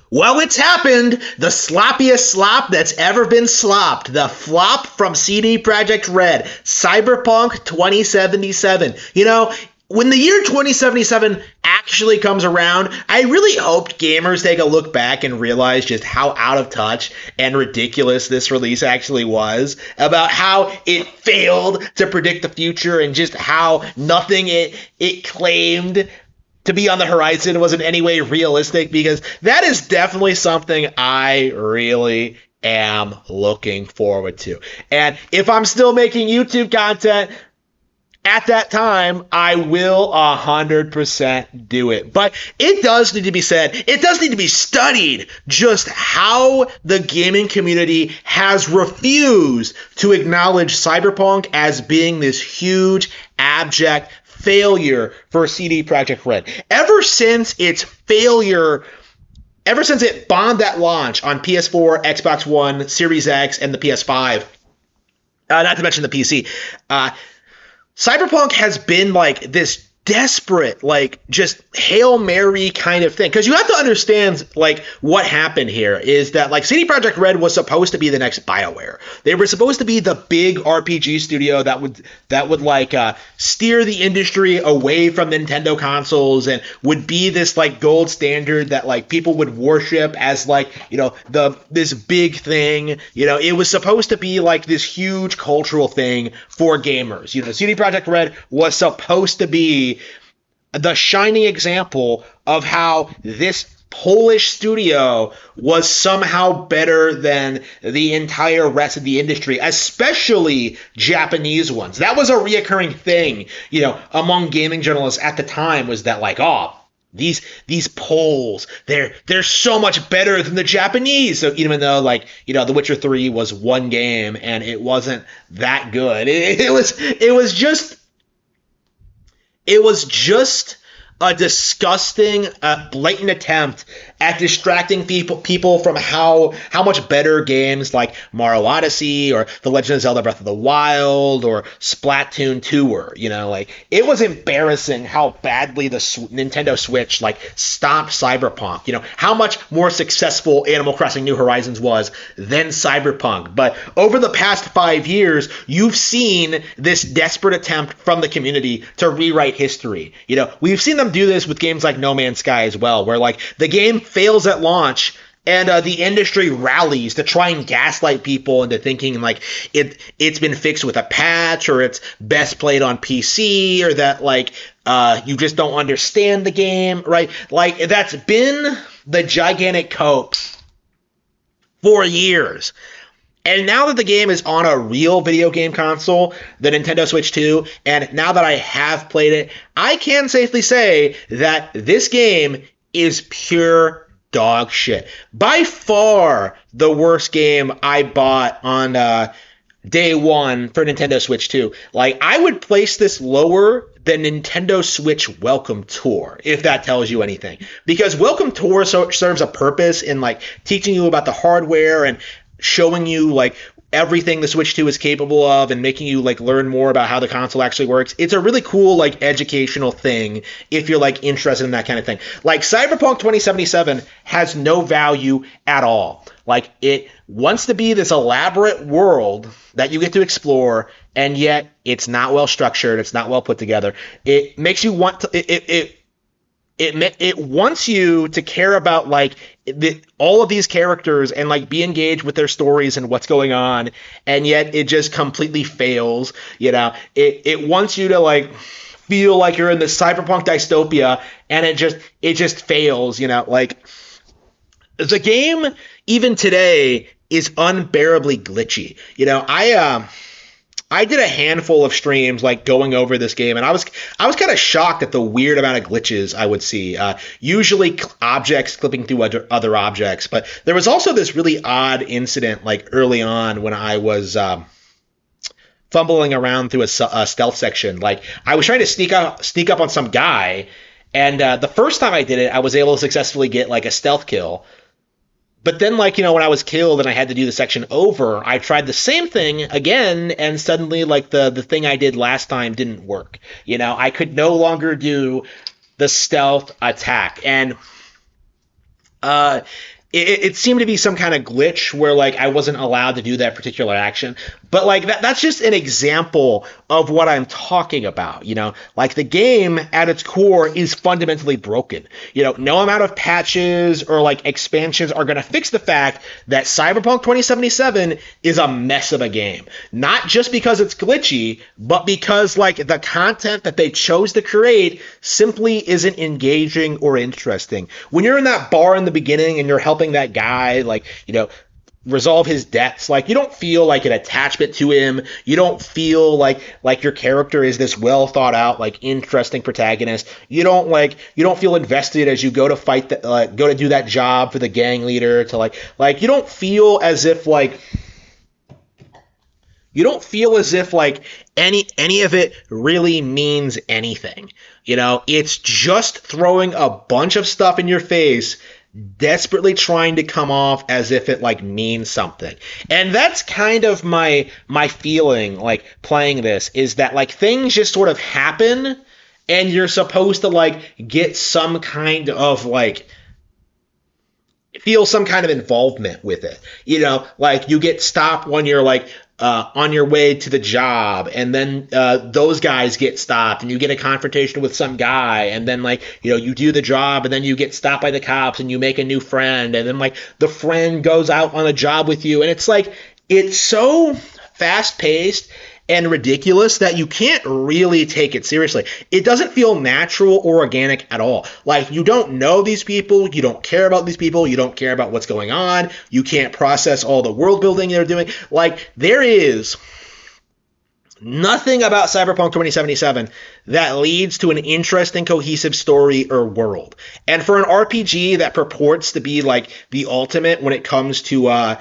Well, it's happened. The sloppiest slop that's ever been slopped. The flop from CD Projekt Red, Cyberpunk 2077. When the year 2077 actually comes around, I really hoped gamers take a look back and realize just how out of touch and ridiculous this release actually was, about how it failed to predict the future and just how nothing it claimed to be on the horizon was in any way realistic, because that is definitely something I really am looking forward to. And if I'm still making YouTube content at that time, I will 100% do it. But it does need to be said, it does need to be studied just how the gaming community has refused to acknowledge Cyberpunk as being this huge, abject failure for CD Projekt Red. Ever since it bombed at launch on PS4, Xbox One, Series X, and the PS5, not to mention the PC, Cyberpunk has been like this desperate, like just Hail Mary kind of thing. Because you have to understand, like, what happened here is that, like, CD Projekt Red was supposed to be the next BioWare. They were supposed to be the big RPG studio that would like steer the industry away from Nintendo consoles and would be this like gold standard that like people would worship as like, this big thing. It was supposed to be like this huge cultural thing for gamers. CD Projekt Red was supposed to be the shining example of how this Polish studio was somehow better than the entire rest of the industry, especially Japanese ones. That was a reoccurring thing, among gaming journalists at the time, was that like, these Poles, they're so much better than the Japanese. So even though The Witcher 3 was one game and it wasn't that good, it was just a disgusting, blatant attempt at distracting people from how much better games like Mario Odyssey or The Legend of Zelda Breath of the Wild or Splatoon 2 were. It was embarrassing how badly the Nintendo Switch stopped Cyberpunk. How much more successful Animal Crossing New Horizons was than Cyberpunk. But over the past 5 years, you've seen this desperate attempt from the community to rewrite history. We've seen them do this with games like No Man's Sky as well, where the game fails at launch and the industry rallies to try and gaslight people into thinking it's been fixed with a patch, or it's best played on PC, or that you just don't understand the game, right? That's been the gigantic cope for years. And now that the game is on a real video game console, the Nintendo Switch 2, and now that I have played it, I can safely say that this game is pure dog shit. By far the worst game I bought on day one for Nintendo Switch 2. I would place this lower than Nintendo Switch Welcome Tour, if that tells you anything. Because Welcome Tour serves a purpose in teaching you about the hardware and showing you everything the Switch 2 is capable of and making you learn more about how the console actually works. It's a really cool educational thing if you're interested in that kind of thing. Cyberpunk 2077 has no value at all. It wants to be this elaborate world that you get to explore, and yet it's not well structured, it's not well put together. It makes you want to it wants you to care about all of these characters and be engaged with their stories and what's going on, and yet it just completely fails. It wants you to feel like you're in this cyberpunk dystopia, and it just fails. The game even today is unbearably glitchy. I did a handful of streams going over this game, and I was kind of shocked at the weird amount of glitches I would see. Usually objects clipping through other objects, but there was also this really odd incident early on when I was fumbling around through a stealth section. I was trying to sneak up on some guy, and the first time I did it, I was able to successfully get a stealth kill. But then, when I was killed and I had to do the section over, I tried the same thing again, and suddenly, the thing I did last time didn't work. I could no longer do the stealth attack. And it seemed to be some kind of glitch where like I wasn't allowed to do that particular action. But like that's just an example of what I'm talking about. Like the game at its core is fundamentally broken. No amount of patches or like expansions are going to fix the fact that Cyberpunk 2077 is a mess of a game. Not just because it's glitchy, but because like the content that they chose to create simply isn't engaging or interesting. When you're in that bar in the beginning and you're helping that guy, like, resolve his debts, like you don't feel like an attachment to him. You don't feel like your character is this well thought out, like interesting protagonist. You don't feel invested as you go to fight go to do that job for the gang leader to like you don't feel as if like any of it really means anything. It's just throwing a bunch of stuff in your face, desperately trying to come off as if it like means something. And that's kind of my feeling like playing this, is that like things just sort of happen and you're supposed to like get some kind of like feel some kind of involvement with it. Like you get stopped when you're like on your way to the job, and then those guys get stopped and you get a confrontation with some guy, and then like you do the job and then you get stopped by the cops and you make a new friend, and then like the friend goes out on a job with you, and it's like it's so fast paced and ridiculous that you can't really take it seriously. It doesn't feel natural or organic at all. Like you don't know these people, you don't care about these people, you don't care about what's going on, you can't process all the world building they're doing. Like there is nothing about Cyberpunk 2077 that leads to an interesting, cohesive story or world. And for an RPG that purports to be like the ultimate when it comes to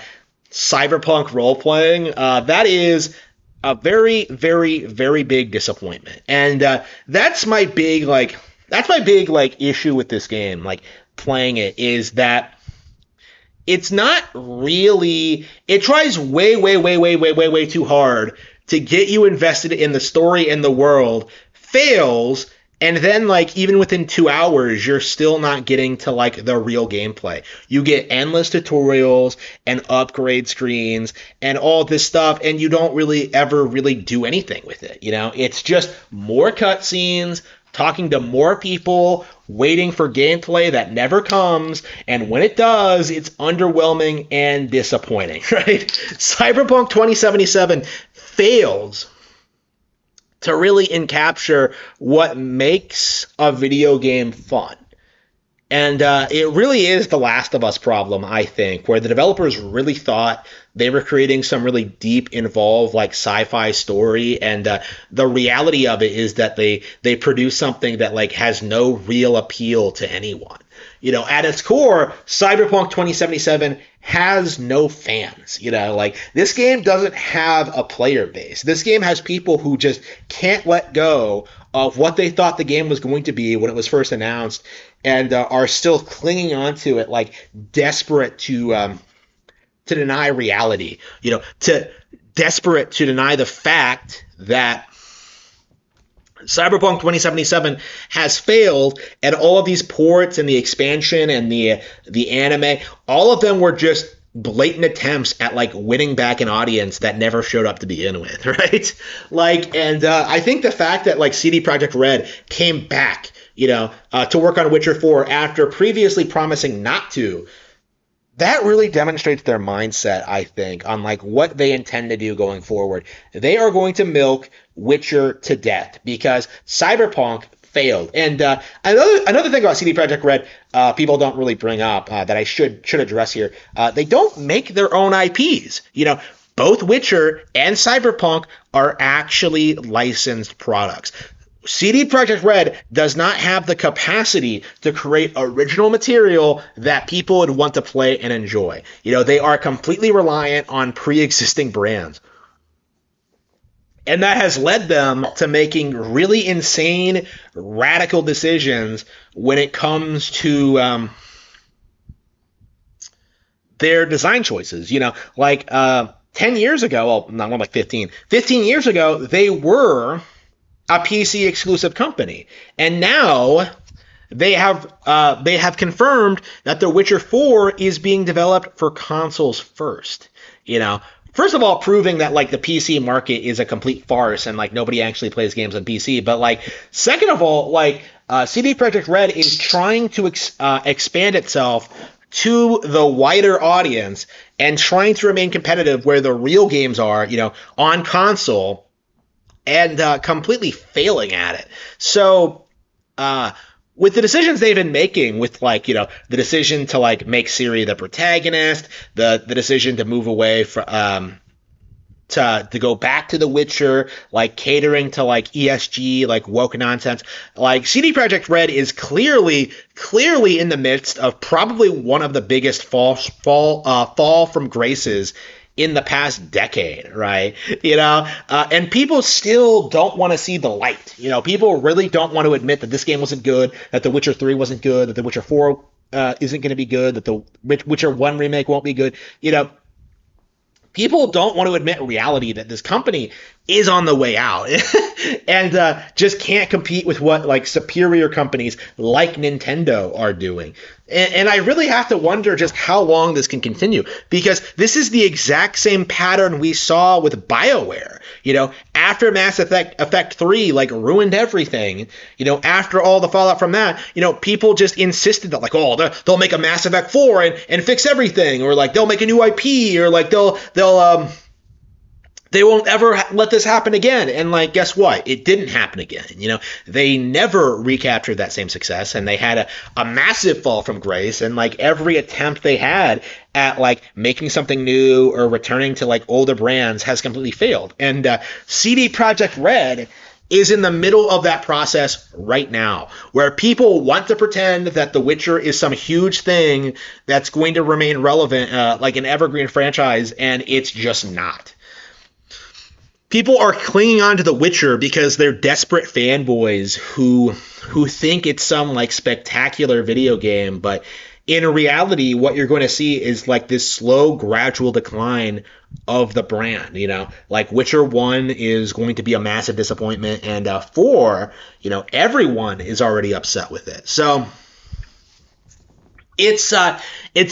cyberpunk role-playing, that is a very, very, very big disappointment. And that's my big issue with this game, like playing it, is that it's not really, it tries way, way, way, way, way, way, way too hard to get you invested in the story and the world, fails, and then like even within 2 hours you're still not getting to like the real gameplay. You get endless tutorials and upgrade screens and all this stuff, and you don't really ever really do anything with it. It's just more cutscenes, talking to more people, waiting for gameplay that never comes, and when it does, it's underwhelming and disappointing, right? Cyberpunk 2077 fails to really encapture what makes a video game fun. And it really is the Last of Us problem, I think, where the developers really thought they were creating some really deep, involved, like sci-fi story, and the reality of it is that they produce something that like has no real appeal to anyone. At its core, Cyberpunk 2077 has no fans. Like this game doesn't have a player base. This game has people who just can't let go of what they thought the game was going to be when it was first announced, and are still clinging onto it, like desperate to deny reality. Desperate to deny the fact that Cyberpunk 2077 has failed, and all of these ports and the expansion and the anime, all of them were just blatant attempts at like winning back an audience that never showed up to begin with, right? I think the fact that like CD Projekt Red came back, to work on Witcher 4 after previously promising not to, that really demonstrates their mindset, I think, on like what they intend to do going forward. They are going to milk Witcher to death because Cyberpunk failed. And another thing about CD Projekt Red, people don't really bring up that I should address here. They don't make their own IPs. Both Witcher and Cyberpunk are actually licensed products. CD Projekt Red does not have the capacity to create original material that people would want to play and enjoy. They are completely reliant on pre-existing brands. And that has led them to making really insane, radical decisions when it comes to their design choices. 10 years ago, well, not more like 15. 15 years ago, they were a PC exclusive company. And now they have confirmed that The Witcher 4 is being developed for consoles first. You know, first of all, proving that like the PC market is a complete farce and like nobody actually plays games on PC. But like, second of all, like CD Projekt Red is trying to expand itself to the wider audience and trying to remain competitive where the real games are, you know, on console, and completely failing at it. So with the decisions they've been making, with like, you know, the decision to like make Ciri the protagonist, the decision to move away from to go back to The Witcher, like catering to like ESG, like woke nonsense. Like CD Projekt Red is clearly in the midst of probably one of the biggest fall from graces in the past decade, right? You know, and people still don't want to see the light. You know, people really don't want to admit that this game wasn't good, that The Witcher 3 wasn't good, that The Witcher 4 isn't going to be good, that the Witcher 1 remake won't be good. You know, people don't want to admit reality that this company is on the way out and just can't compete with what like superior companies like Nintendo are doing. And I really have to wonder just how long this can continue, because this is the exact same pattern we saw with BioWare. You know, after Mass Effect 3 like ruined everything, you know, after all the fallout from that, you know, people just insisted that like, oh, they'll make a Mass Effect 4 and fix everything, or like they'll make a new IP, or like they won't ever let this happen again. And like, guess what? It didn't happen again. You know, they never recaptured that same success, and they had a massive fall from grace. And like every attempt they had at like making something new or returning to like older brands has completely failed. And CD Projekt Red is in the middle of that process right now, where people want to pretend that The Witcher is some huge thing that's going to remain relevant, like an evergreen franchise, and it's just not. People are clinging on to The Witcher because they're desperate fanboys who think it's some like spectacular video game, but in reality, what you're going to see is like this slow, gradual decline of the brand. You know, like Witcher 1 is going to be a massive disappointment, and 4, you know, everyone is already upset with it. So it's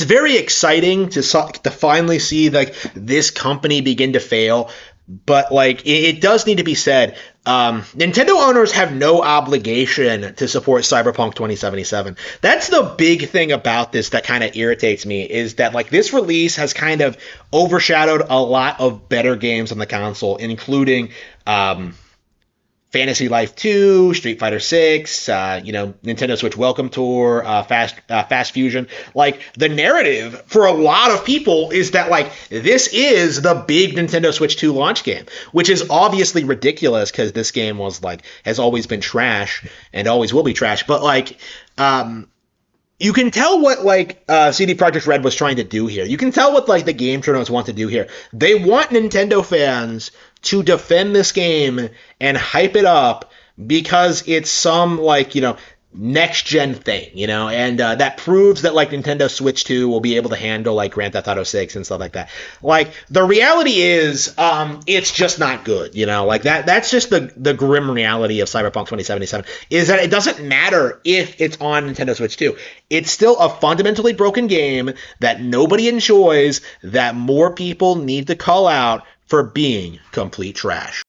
very exciting to finally see like this company begin to fail. But like it does need to be said, Nintendo owners have no obligation to support Cyberpunk 2077. That's the big thing about this that kind of irritates me, is that like this release has kind of overshadowed a lot of better games on the console, including Fantasy Life 2, Street Fighter 6, you know, Nintendo Switch Welcome Tour, Fast Fusion. Like, the narrative for a lot of people is that, like, this is the big Nintendo Switch 2 launch game, which is obviously ridiculous because this game was, like, has always been trash and always will be trash. But, like, you can tell what, like, CD Projekt Red was trying to do here. You can tell what, like, the game journalists want to do here. They want Nintendo fans to defend this game and hype it up because it's some, like, you know, next-gen thing, you know, and that proves that, like, Nintendo Switch 2 will be able to handle, like, Grand Theft Auto 6 and stuff like that. Like, the reality is, it's just not good, you know, like, that's just the grim reality of Cyberpunk 2077, is that it doesn't matter if it's on Nintendo Switch 2. It's still a fundamentally broken game that nobody enjoys, that more people need to call out for being complete trash.